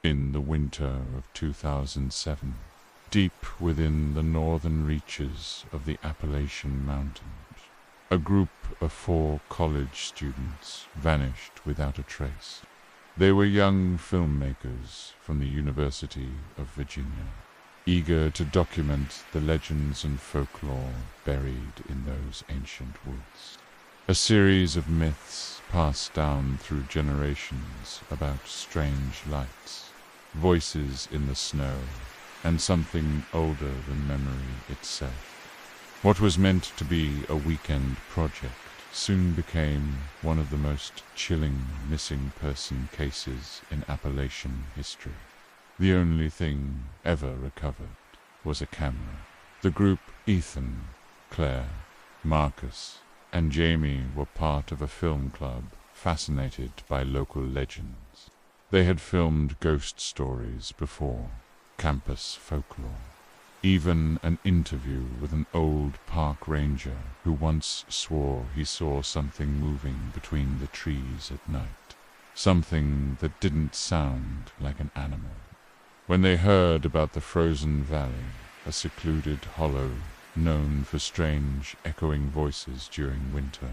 In the winter of 2007, deep within the northern reaches of the Appalachian Mountains, a group of 4 college students vanished without a trace. They were young filmmakers from the University of Virginia, eager to document the legends and folklore buried in those ancient woods. A series of myths passed down through generations about strange lights, voices in the snow, and something older than memory itself. What was meant to be a weekend project soon became one of the most chilling missing person cases in Appalachian history. The only thing ever recovered was a camera. The group Ethan, Claire, Marcus, and Jamie were part of a film club fascinated by local legends. They had filmed ghost stories before, campus folklore, even an interview with an old park ranger who once swore he saw something moving between the trees at night, something that didn't sound like an animal. When they heard about the Frozen Valley, a secluded hollow known for strange echoing voices during winter,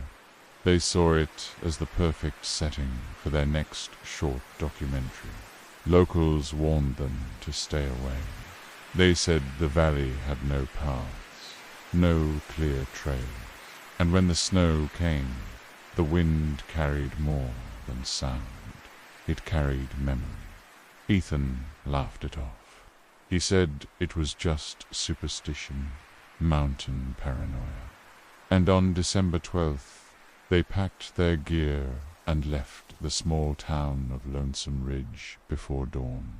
they saw it as the perfect setting for their next short documentary. Locals warned them to stay away. They said the valley had no paths, no clear trails, and when the snow came, the wind carried more than sound. It carried memory. Ethan laughed it off. He said it was just superstition, mountain paranoia. And on December 12th, they packed their gear and left the small town of Lonesome Ridge before dawn.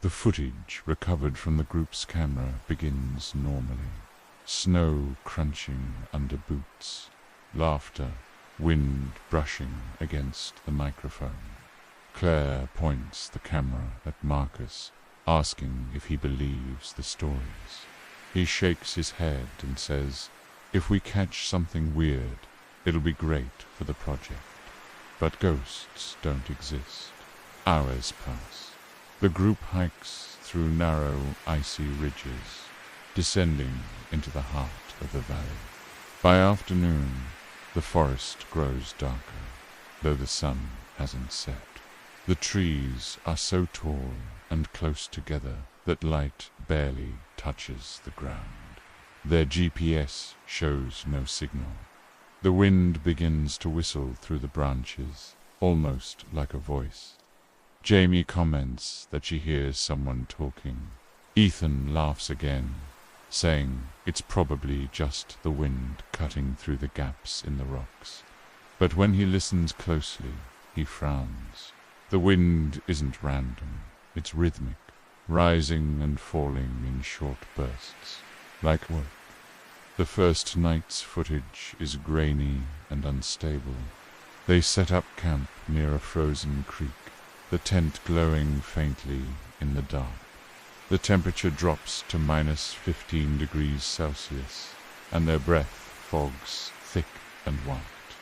The footage recovered from the group's camera begins normally. Snow crunching under boots, laughter, wind brushing against the microphone. Claire points the camera at Marcus, asking if he believes the stories. He shakes his head and says, "If we catch something weird, it'll be great for the project. But ghosts don't exist." Hours pass. The group hikes through narrow, icy ridges, descending into the heart of the valley. By afternoon, the forest grows darker, though the sun hasn't set. The trees are so tall and close together that light barely touches the ground. Their GPS shows no signal. The wind begins to whistle through the branches, almost like a voice. Jamie comments that she hears someone talking. Ethan laughs again, saying it's probably just the wind cutting through the gaps in the rocks. But when he listens closely, he frowns. The wind isn't random, it's rhythmic, rising and falling in short bursts, like work. The first night's footage is grainy and unstable. They set up camp near a frozen creek, the tent glowing faintly in the dark. The temperature drops to -15 degrees Celsius, and their breath fogs thick and white.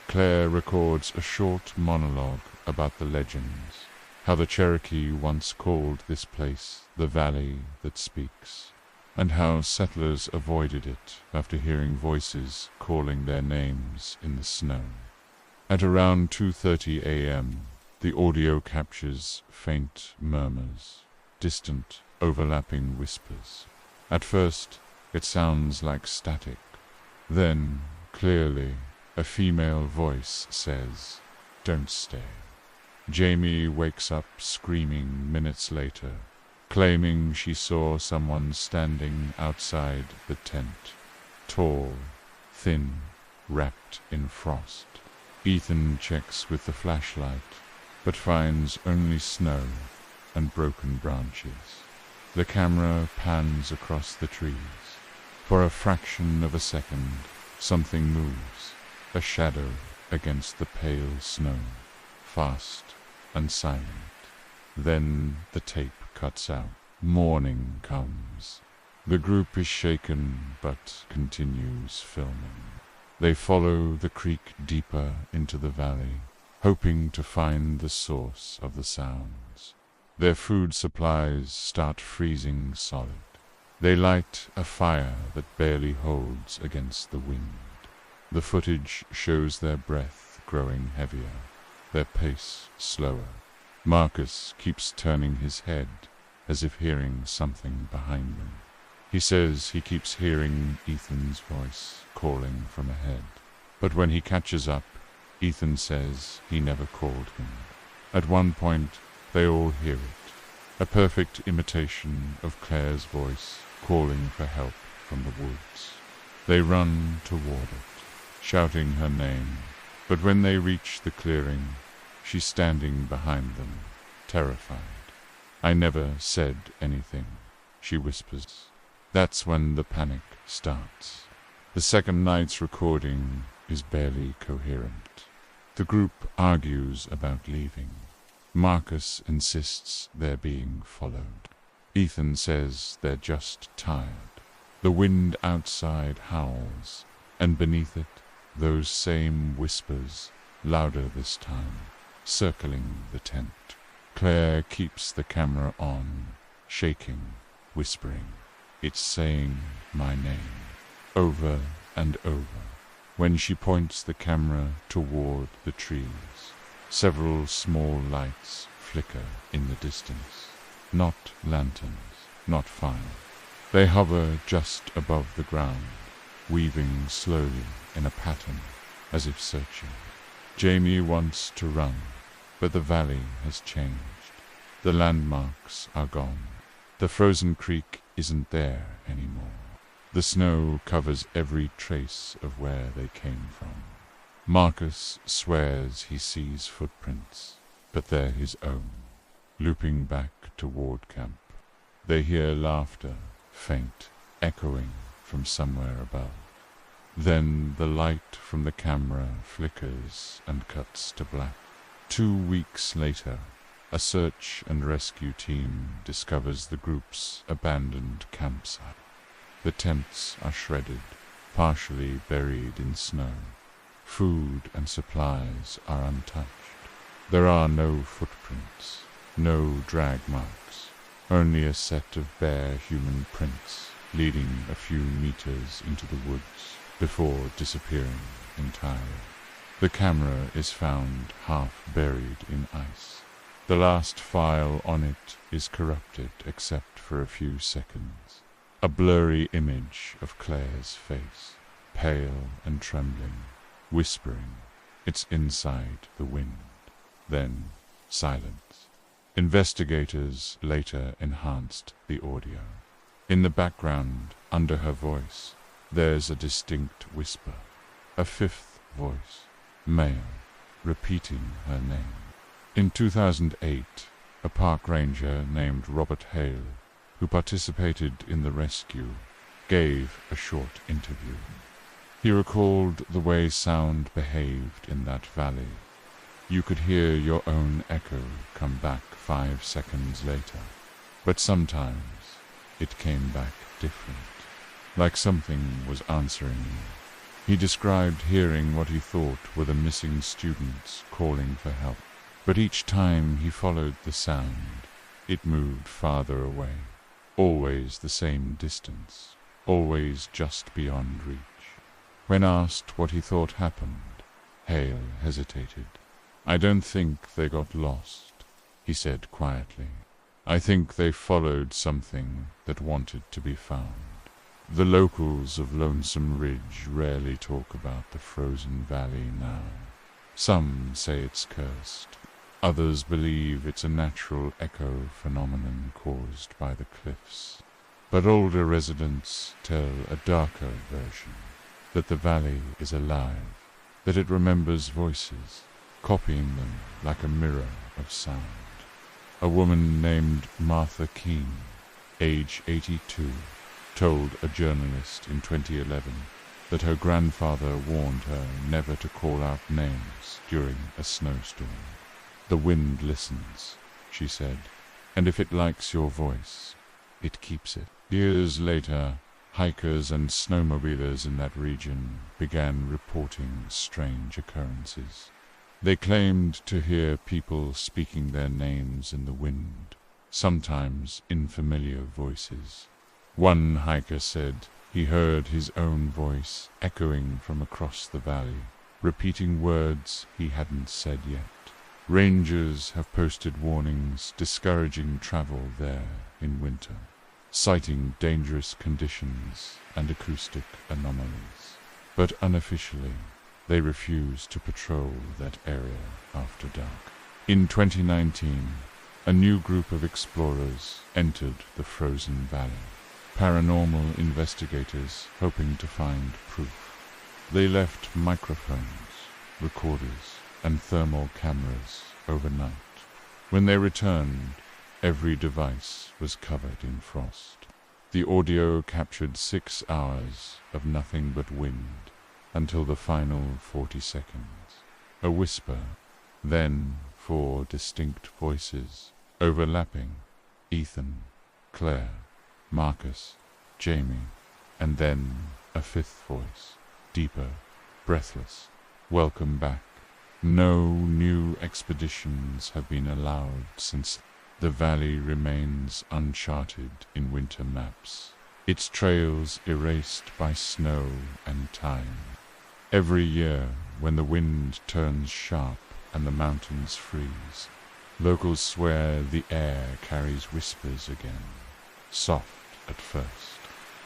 Claire records a short monologue about the legends, how the Cherokee once called this place the Valley That Speaks, and how settlers avoided it after hearing voices calling their names in the snow. At around 2:30 a.m., the audio captures faint murmurs, distant, overlapping whispers. At first, it sounds like static. Then, clearly, a female voice says, "Don't stay." Jamie wakes up screaming minutes later, claiming she saw someone standing outside the tent, tall, thin, wrapped in frost. Ethan checks with the flashlight, but finds only snow and broken branches. The camera pans across the trees. For a fraction of a second, something moves, a shadow against the pale snow, fast and silent. Then the tape cuts out. Morning comes. The group is shaken but continues filming. They follow the creek deeper into the valley, hoping to find the source of the sounds. Their food supplies start freezing solid. They light a fire that barely holds against the wind. The footage shows their breath growing heavier, their pace slower. Marcus keeps turning his head as if hearing something behind them. He says he keeps hearing Ethan's voice calling from ahead. But when he catches up, Ethan says he never called him. At one point, they all hear it, a perfect imitation of Claire's voice calling for help from the woods. They run toward it, shouting her name, but when they reach the clearing, she's standing behind them, terrified. "I never said anything," she whispers. That's when the panic starts. The second night's recording is barely coherent. The group argues about leaving. Marcus insists they're being followed. Ethan says they're just tired. The wind outside howls, and beneath it, those same whispers, louder this time, circling the tent. Claire keeps the camera on, shaking, whispering. It's saying my name, over and over. When she points the camera toward the trees, several small lights flicker in the distance. Not lanterns, not fire. They hover just above the ground, weaving slowly in a pattern, as if searching. Jamie wants to run, but the valley has changed. The landmarks are gone. The frozen creek isn't there anymore. The snow covers every trace of where they came from. Marcus swears he sees footprints, but they're his own, looping back toward camp. They hear laughter, faint, echoing from somewhere above. Then the light from the camera flickers and cuts to black. 2 weeks later, a search and rescue team discovers the group's abandoned campsite. The tents are shredded, partially buried in snow. Food and supplies are untouched. There are no footprints, no drag marks, only a set of bare human prints leading a few meters into the woods before disappearing entirely. The camera is found half buried in ice. The last file on it is corrupted except for a few seconds. A blurry image of Claire's face, pale and trembling, whispering. It's inside the wind. Then silence. Investigators later enhanced the audio. In the background, under her voice, there's a distinct whisper, a fifth voice, male, repeating her name. In 2008, a park ranger named Robert Hale, who participated in the rescue, gave a short interview. He recalled the way sound behaved in that valley. You could hear your own echo come back 5 seconds later, but sometimes it came back different, like something was answering you. He described hearing what he thought were the missing students calling for help, but each time he followed the sound, it moved farther away, always the same distance, always just beyond reach. When asked what he thought happened, Hale hesitated. "I don't think they got lost," he said quietly. "I think they followed something that wanted to be found." The locals of Lonesome Ridge rarely talk about the frozen valley now. Some say it's cursed. Others believe it's a natural echo phenomenon caused by the cliffs. But older residents tell a darker version, that the valley is alive, that it remembers voices, copying them like a mirror of sound. A woman named Martha Keene, age 82, told a journalist in 2011 that her grandfather warned her never to call out names during a snowstorm. "The wind listens," she said, "and if it likes your voice, it keeps it." Years later, hikers and snowmobilers in that region began reporting strange occurrences. They claimed to hear people speaking their names in the wind, sometimes in familiar voices. One hiker said he heard his own voice echoing from across the valley, repeating words he hadn't said yet. Rangers have posted warnings discouraging travel there in winter, citing dangerous conditions and acoustic anomalies. But unofficially, they refuse to patrol that area after dark. In 2019, a new group of explorers entered the frozen valley, paranormal investigators hoping to find proof. They left microphones, recorders, and thermal cameras overnight. When they returned, every device was covered in frost. The audio captured 6 hours of nothing but wind until the final 40 seconds. A whisper, then 4 distinct voices, overlapping: Ethan, Claire, Marcus, Jamie, and then a 5th voice, deeper, breathless: welcome back. No new expeditions have been allowed since the valley remains uncharted in winter maps, its trails erased by snow and time. Every year, when the wind turns sharp and the mountains freeze, locals swear the air carries whispers again, soft at first,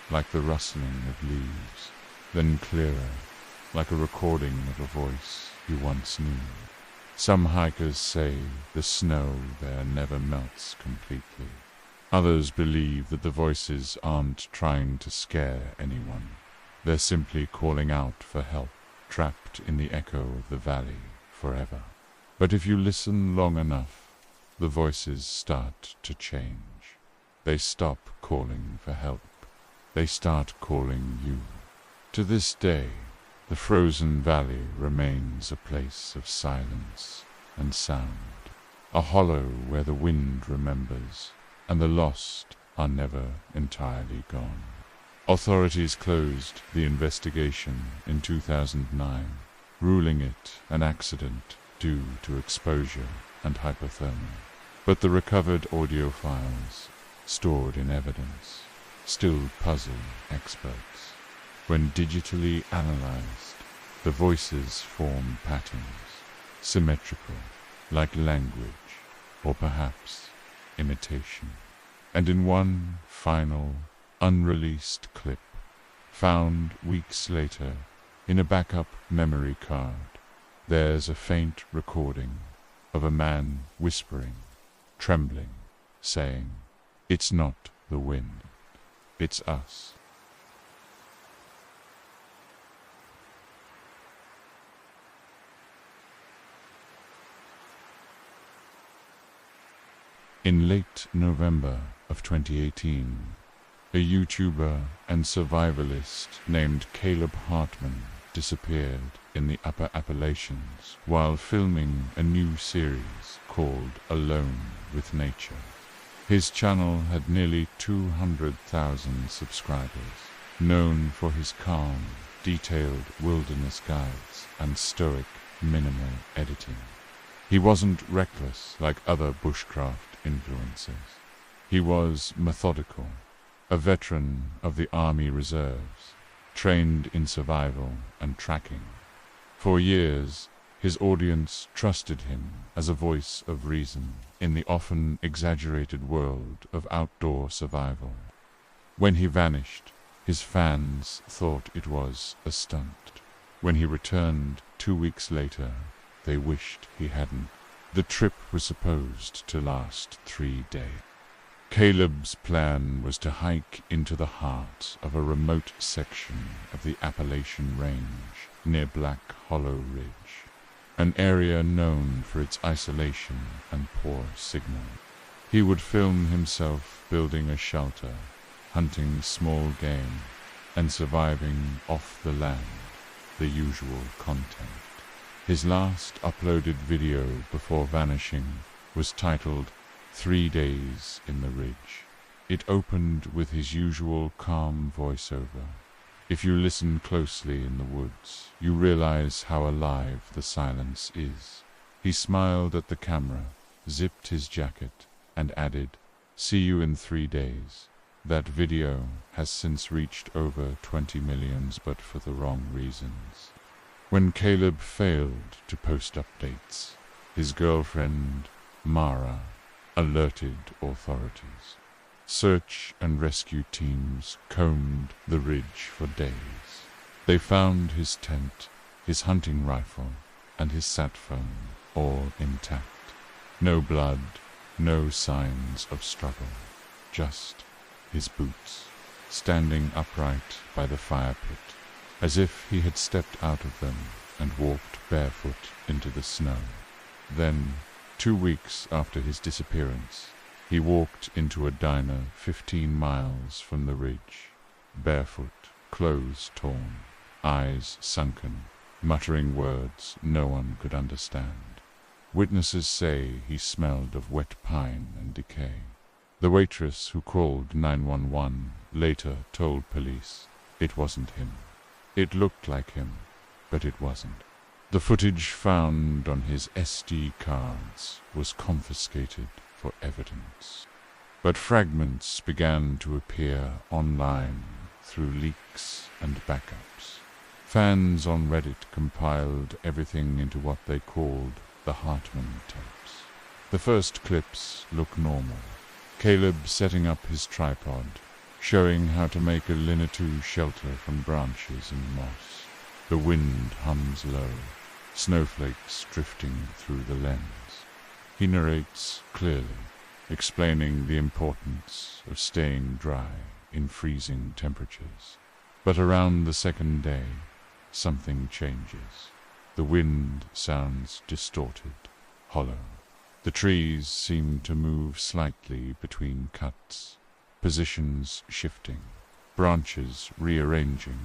like the rustling of leaves, then clearer, like a recording of a voice you once knew. Some hikers say the snow there never melts completely. Others believe that the voices aren't trying to scare anyone. They're simply calling out for help, trapped in the echo of the valley forever. But if you listen long enough, the voices start to change. They stop calling for help. They start calling you. To this day, the frozen valley remains a place of silence and sound, a hollow where the wind remembers, and the lost are never entirely gone. Authorities closed the investigation in 2009, ruling it an accident due to exposure and hypothermia. But the recovered audio files, stored in evidence, still puzzle experts. When digitally analyzed, the voices form patterns, symmetrical, like language, or perhaps imitation. And in one final, unreleased clip, found weeks later in a backup memory card, there's a faint recording of a man whispering, trembling, saying, "It's not the wind, it's us." In late November of 2018, a YouTuber and survivalist named Caleb Hartman disappeared in the Upper Appalachians while filming a new series called Alone with Nature. His channel had nearly 200,000 subscribers, known for his calm, detailed wilderness guides and stoic, minimal editing. He wasn't reckless like other bushcraft influencers. He was methodical, a veteran of the Army Reserves, trained in survival and tracking. For years, his audience trusted him as a voice of reason in the often exaggerated world of outdoor survival. When he vanished, his fans thought it was a stunt. When he returned 2 weeks later, they wished he hadn't. The trip was supposed to last 3 days. Caleb's plan was to hike into the heart of a remote section of the Appalachian Range near Black Hollow Ridge, an area known for its isolation and poor signal. He would film himself building a shelter, hunting small game, and surviving off the land, the usual content. His last uploaded video before vanishing was titled 3 Days in the Ridge. It opened with his usual calm voiceover. If you listen closely in the woods, you realize how alive the silence is. He smiled at the camera, zipped his jacket, and added, See you in 3 days. That video has since reached over 20 million, but for the wrong reasons. When Caleb failed to post updates, his girlfriend, Mara, alerted authorities. Search and rescue teams combed the ridge for days. They found his tent, his hunting rifle, and his sat phone, all intact. No blood, no signs of struggle, just his boots, standing upright by the fire pit, as if he had stepped out of them and walked barefoot into the snow. Then, 2 weeks after his disappearance, he walked into a diner 15 miles from the ridge, barefoot, clothes torn, eyes sunken, muttering words no one could understand. Witnesses say he smelled of wet pine and decay. The waitress who called 911 later told police it wasn't him. It looked like him, but it wasn't. The footage found on his SD cards was confiscated for evidence. But fragments began to appear online through leaks and backups. Fans on Reddit compiled everything into what they called the Hartman tapes. The first clips look normal. Caleb setting up his tripod, showing how to make a lean-to shelter from branches and moss. The wind hums low, snowflakes drifting through the lens. He narrates clearly, explaining the importance of staying dry in freezing temperatures. But around the second day, something changes. The wind sounds distorted, hollow. The trees seem to move slightly between cuts, positions shifting, branches rearranging,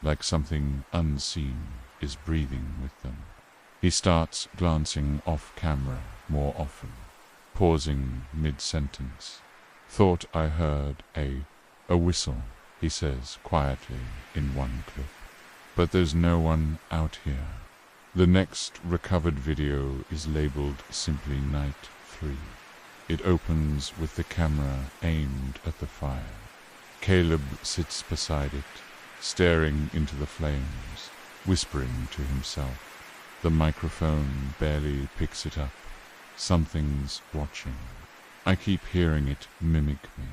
like something unseen is breathing with them. He starts glancing off camera more often, pausing mid-sentence. Thought I heard a whistle, he says quietly in one clip. But there's no one out here. The next recovered video is labeled simply Night 3. It opens with the camera aimed at the fire. Caleb sits beside it, staring into the flames, whispering to himself. The microphone barely picks it up. Something's watching. I keep hearing it mimic me.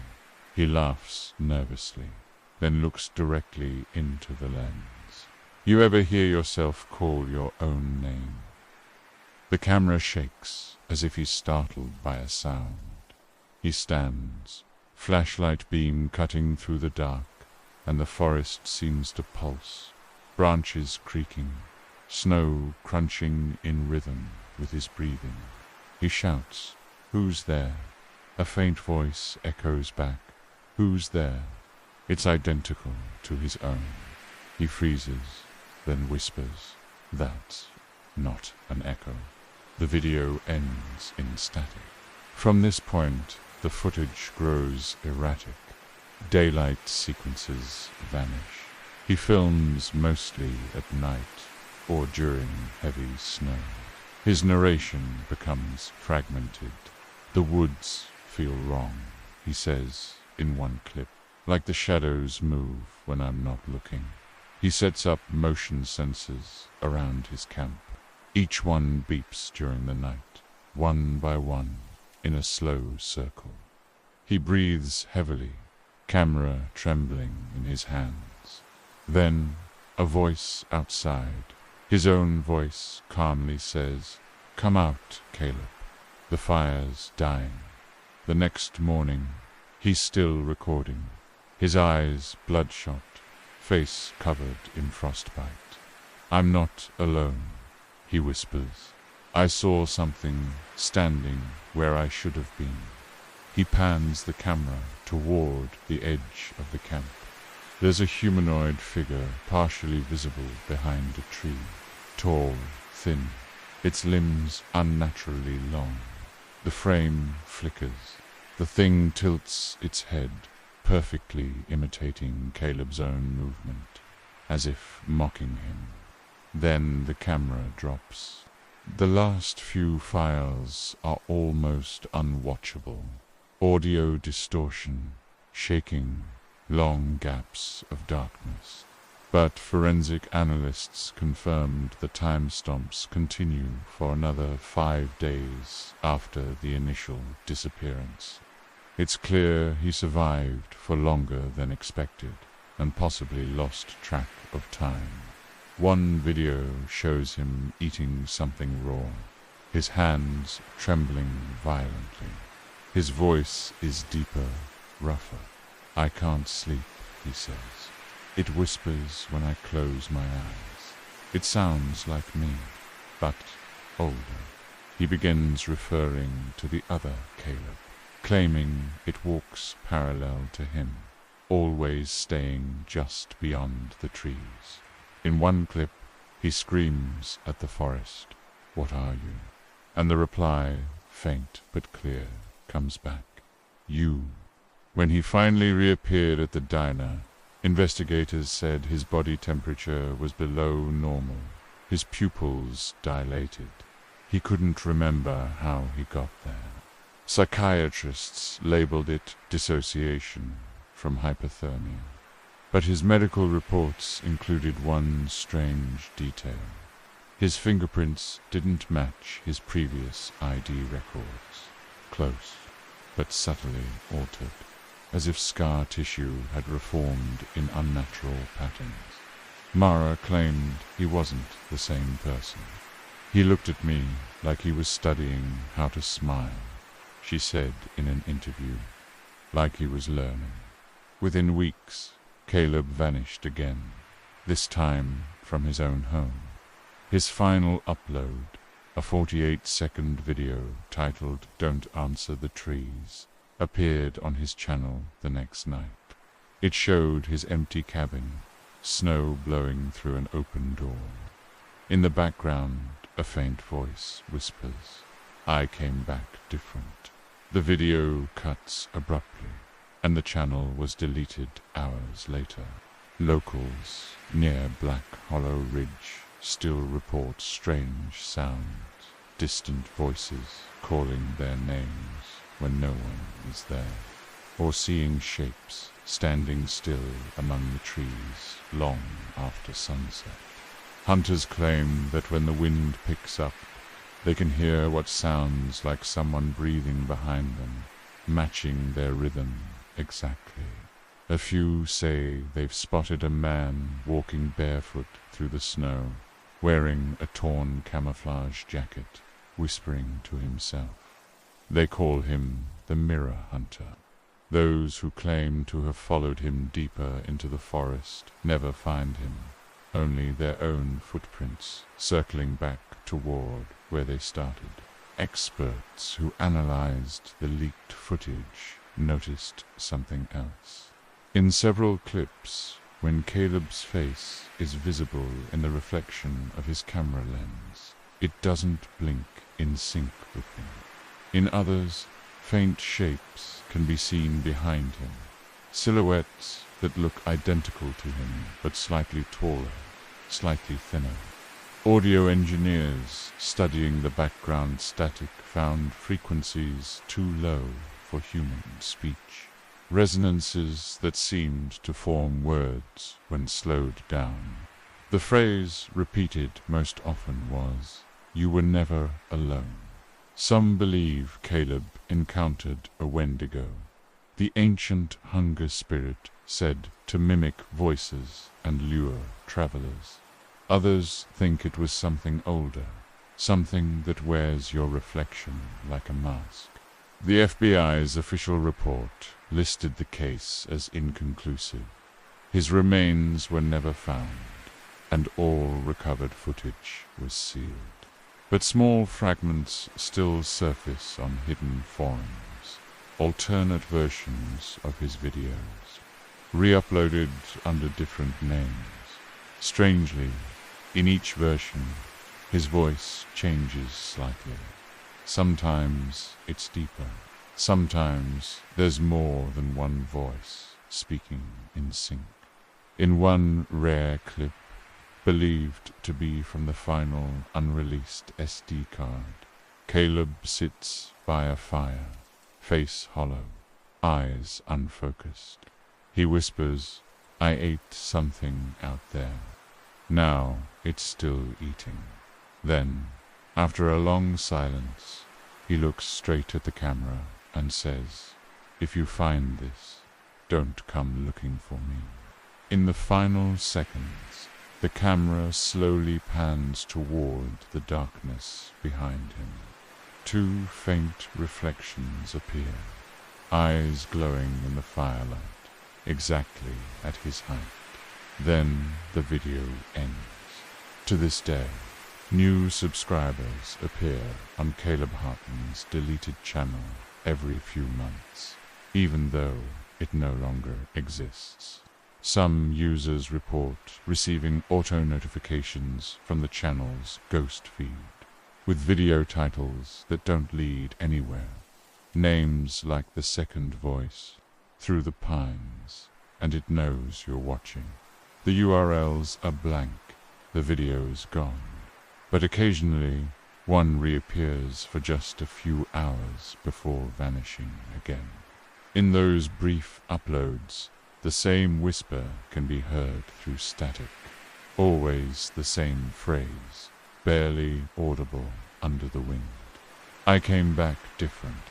He laughs nervously, then looks directly into the lens. You ever hear yourself call your own name? The camera shakes as if he's startled by a sound. He stands, flashlight beam cutting through the dark, and the forest seems to pulse, branches creaking, snow crunching in rhythm with his breathing. He shouts, "Who's there?" A faint voice echoes back, "Who's there?" It's identical to his own. He freezes, then whispers, "That's not an echo." The video ends in static. From this point, the footage grows erratic. Daylight sequences vanish. He films mostly at night or during heavy snow. His narration becomes fragmented. The woods feel wrong, he says in one clip, like the shadows move when I'm not looking. He sets up motion sensors around his camp. Each one beeps during the night, one by one, in a slow circle. He breathes heavily, camera trembling in his hands. Then, a voice outside, his own voice, calmly says, "Come out, Caleb." The fire's dying. The next morning, he's still recording, his eyes bloodshot, face covered in frostbite. "I'm not alone," he whispers. "I saw something standing where I should have been." He pans the camera toward the edge of the camp. There's a humanoid figure partially visible behind a tree, tall, thin, its limbs unnaturally long. The frame flickers. The thing tilts its head, perfectly imitating Caleb's own movement, as if mocking him. Then the camera drops. The last few files are almost unwatchable. audio distortion, shaking, long gaps of darkness. But forensic analysts confirmed the time stamps continue for another 5 days after the initial disappearance. It's clear he survived for longer than expected and possibly lost track of time. One video shows him eating something raw, his hands trembling violently. His voice is deeper, rougher. "I can't sleep," he says. "It whispers when I close my eyes. It sounds like me, but older." He begins referring to the other Caleb, claiming it walks parallel to him, always staying just beyond the trees. In one clip, he screams at the forest, "What are you?" And the reply, faint but clear, comes back, "You." When he finally reappeared at the diner, investigators said his body temperature was below normal, his pupils dilated. He couldn't remember how he got there. Psychiatrists labeled it dissociation from hypothermia. But his medical reports included one strange detail. His fingerprints didn't match his previous ID records. Close, but subtly altered, as if scar tissue had reformed in unnatural patterns. Mara claimed he wasn't the same person. "He looked at me like he was studying how to smile," she said in an interview, "like he was learning." Within weeks, Caleb vanished again, this time from his own home. His final upload, a 48-second video titled "Don't Answer the Trees," appeared on his channel the next night. It showed his empty cabin, snow blowing through an open door. In the background, a faint voice whispers, "I came back different." The video cuts abruptly, and the channel was deleted hours later. Locals near Black Hollow Ridge still report strange sounds, distant voices calling their names when no one is there, or seeing shapes standing still among the trees long after sunset. Hunters claim that when the wind picks up, they can hear what sounds like someone breathing behind them, matching their rhythm exactly. A few say they've spotted a man walking barefoot through the snow, wearing a torn camouflage jacket, whispering to himself. They call him the Mirror Hunter. Those who claim to have followed him deeper into the forest never find him, only their own footprints circling back toward where they started. Experts who analyzed the leaked footage noticed something else. In several clips, when Caleb's face is visible in the reflection of his camera lens, it doesn't blink in sync with him. In others, faint shapes can be seen behind him, silhouettes that look identical to him but slightly taller, slightly thinner. Audio engineers studying the background static found frequencies too low for human speech, resonances that seemed to form words when slowed down. The phrase repeated most often was, "You were never alone." Some believe Caleb encountered a Wendigo, the ancient hunger spirit said to mimic voices and lure travelers. Others think it was something older, something that wears your reflection like a mask. The FBI's official report listed the case as inconclusive. His remains were never found, and all recovered footage was sealed. But small fragments still surface on hidden forums, alternate versions of his videos, re-uploaded under different names. Strangely, in each version, his voice changes slightly. Sometimes it's deeper. Sometimes there's more than one voice speaking in sync. In one rare clip, believed to be from the final unreleased SD card, Caleb sits by a fire, face hollow, eyes unfocused. He whispers, "I ate something out there. Now it's still eating." Then, after a long silence, he looks straight at the camera and says, "If you find this, don't come looking for me." In the final seconds, the camera slowly pans toward the darkness behind him. Two faint reflections appear, eyes glowing in the firelight, exactly at his height. Then the video ends. To this day, new subscribers appear on Caleb Hartman's deleted channel every few months, even though it no longer exists. Some users report receiving auto-notifications from the channel's ghost feed, with video titles that don't lead anywhere. Names like The Second Voice, Through the Pines, and It Knows You're Watching. The URLs are blank, the video's gone, but occasionally one reappears for just a few hours before vanishing again. In those brief uploads, the same whisper can be heard through static, always the same phrase, barely audible under the wind. I came back different,